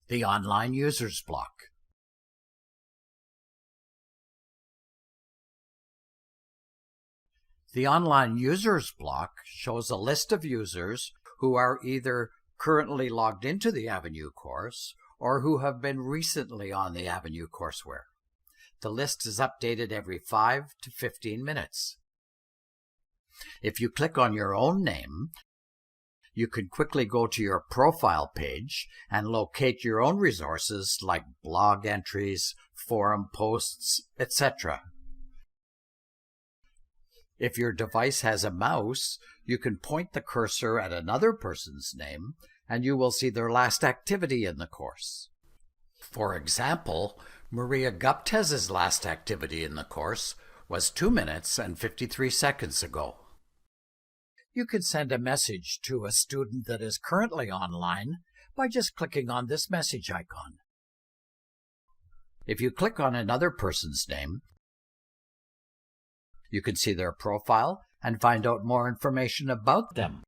The Online Users block. The Online Users block shows a list of users who are either currently logged into the Avenue course or who have been recently on the Avenue courseware. The list is updated every 5 to 15 minutes. If you click on your own name, you can quickly go to your profile page and locate your own resources like blog entries, forum posts, etc. If your device has a mouse, you can point the cursor at another person's name and you will see their last activity in the course. For example, Maria Guptez's last activity in the course was 2 minutes and 53 seconds ago. You can send a message to a student that is currently online by just clicking on this message icon. If you click on another person's name, you can see their profile and find out more information about them.